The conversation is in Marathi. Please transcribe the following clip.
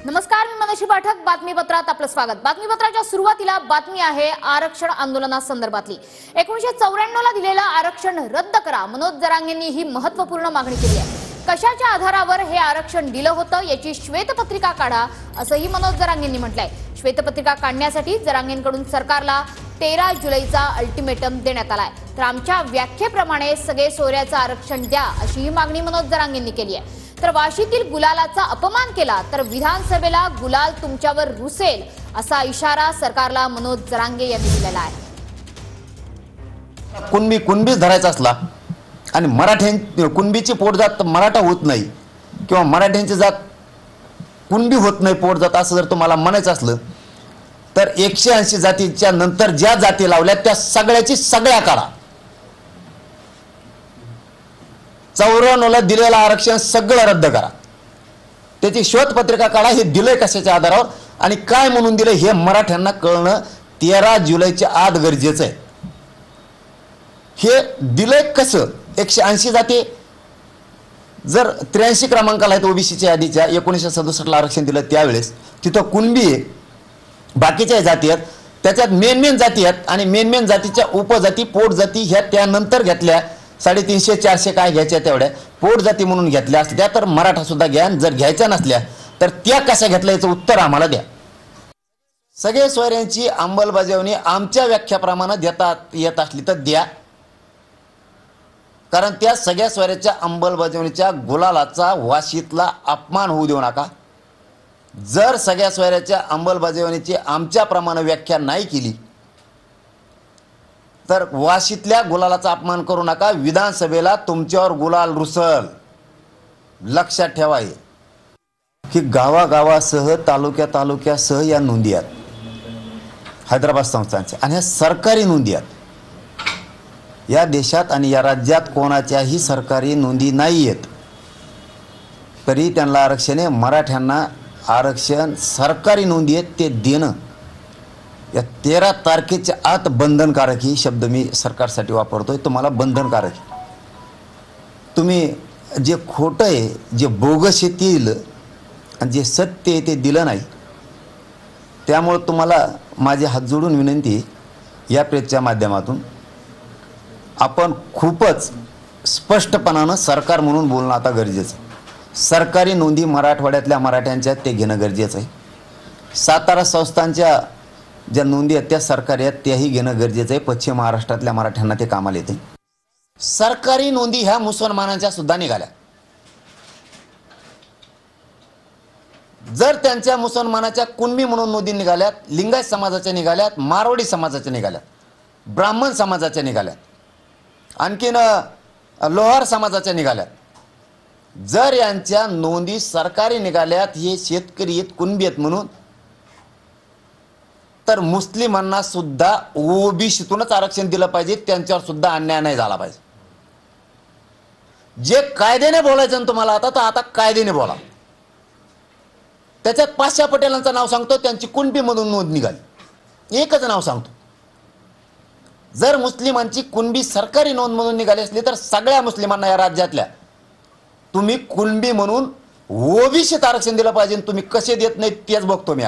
नमस्कार, मी मनोशी पाठक. बातमीपत्रात आपलं स्वागत. बातमीपत्राच्या सुरुवातीला बातमी आहे आरक्षण आंदोलनासंदर्भातली. 1994 ला दिलेलं आरक्षण रद्द करा, मनोज जरांगेंनी ही महत्त्वपूर्ण मागणी केली आहे. कशाच्या आधारावर हे आरक्षण दिलं होतं याची श्वेतपत्रिका काढा, असंही मनोज जरांगेंनी म्हटलंय. श्वेतपत्रिका काढण्यासाठी जरांगेंकडून सरकारला 13 जुलैचा अल्टिमेटम देण्यात आलाय. तर आमच्या व्याख्येप्रमाणे सगळे सोयऱ्याचं आरक्षण द्या, अशी ही मागणी मनोज जरांगेंनी केली आहे. तर वाशीतील गुलालाचा अपमान केला तर विधानसभेला गुलाल तुमच्यावर रुसेल, असा इशारा सरकारला मनोज जरांगे यांनी दिलेला आहे. कुणबीच धरायचा असला आणि कुणबीची पोटजात मराठा होत नाही किंवा मराठ्यांची जात कुणबी होत नाही, पोटजात, असं जर तुम्हाला म्हणायचं असलं तर 180 जातीच्या नंतर ज्या जाती लावल्या त्या सगळ्याची सगळ्या काढा. 94 ला दिलेलं आरक्षण सगळं रद्द करा. त्याची श्वेतपत्रिका काढा. हे दिलंय कशाच्या आधारावर आणि काय म्हणून दिलंय हे मराठ्यांना कळणं 13 जुलैच्या आत गरजेचं आहे. हे दिलंय कसं? 180 जाती जर 83 क्रमांकाला आहेत ओबीसीच्या यादीच्या, 1967 ला आरक्षण दिलं त्यावेळेस तिथं कुणबी आहे, बाकीच्या जाती आहेत, त्याच्यात मेन जाती आहेत आणि मेन जातीच्या उपजाती पोटजाती ह्या त्यानंतर घेतल्या. 350-400 काय घ्यायच्या तेवढ्या पोटजाती म्हणून घेतल्या असल्या तर मराठा सुद्धा घ्या. जर घ्यायच्या नसल्या तर त्या कशा घेतल्या याचं उत्तर आम्हाला द्या. सगळे सोयऱ्यांची अंमलबजावणी आमच्या व्याख्याप्रमाणे देता येत असली तर द्या, कारण त्या सगळ्या सोयऱ्याच्या अंमलबजावणीच्या गुलालाचा वाशीतला अपमान होऊ देऊ नका. जर सगळ्या सोयऱ्याच्या अंमलबजावणीची आमच्याप्रमाणे व्याख्या नाही केली तर वाशीतल्या गुलालाचा अपमान करू नका. विधानसभेला तुमच्यावर गुलाल रुसल, लक्षात ठेवा. की गावागावासह तालुक्यासह या नोंदी आहेत हैदराबाद संस्थांच्या, आणि ह्या सरकारी नोंदी आहेत. या देशात आणि या राज्यात कोणाच्याही सरकारी नोंदी नाही आहेत, तरी त्यांना आरक्षण आहे. मराठ्यांना आरक्षण सरकारी नोंदी आहेत ते देणं या 13 तारखेच्या आत बंधनकारक, ही शब्द मी सरकारसाठी वापरतोय. तुम्हाला बंधनकारक. तुम्ही जे खोटं आहे, जे बोगस आहे ते दिलं आणि जे सत्य आहे ते दिलं नाही. त्यामुळे तुम्हाला माझे हात जोडून विनंती, या प्रेसच्या माध्यमातून आपण खूपच स्पष्टपणानं सरकार म्हणून बोलणं आता गरजेचं आहे. सरकारी नोंदी मराठवाड्यातल्या मराठ्यांच्या ते घेणं गरजेचं आहे. सातारा संस्थांच्या ज्या नोंदी आहेत त्या सरकारी आहेत त्याही घेणं गरजेचं आहे. पश्चिम महाराष्ट्रातल्या मराठ्यांना ते कामाला येते. सरकारी नोंदी ह्या मुसलमानांच्या सुद्धा निघाल्या. जर त्यांच्या मुसलमानाच्या कुणबी म्हणून नोंदी निघाल्यात, लिंगायत समाजाच्या निघाल्यात, मारवाडी समाजाच्या निघाल्यात, ब्राह्मण समाजाच्या निघाल्यात, आणखीन लोहार समाजाच्या निघाल्यात, जर यांच्या नोंदी सरकारी निघाल्यात, हे शेतकरी आहेत, कुणबी आहेत म्हणून, तर मुस्लिमांना सुद्धा ओबीसीतूनच आरक्षण दिलं पाहिजे. त्यांच्यावर सुद्धा अन्याय नाही झाला पाहिजे. जे कायद्याने बोलायचं ना तुम्हाला आता कायद्याने बोला. त्याच्यात पाशा पटेलांचं नाव सांगतो, त्यांची कुणबीमधून नोंद निघाली, एकच नाव सांगतो. जर मुस्लिमांची कुणबी सरकारी नोंद म्हणून निघाली असली तर सगळ्या मुस्लिमांना या राज्यातल्या तुम्ही कुणबी म्हणून ओबीसीत आरक्षण दिलं पाहिजे. तुम्ही कसे देत नाही तेच बघतो मी.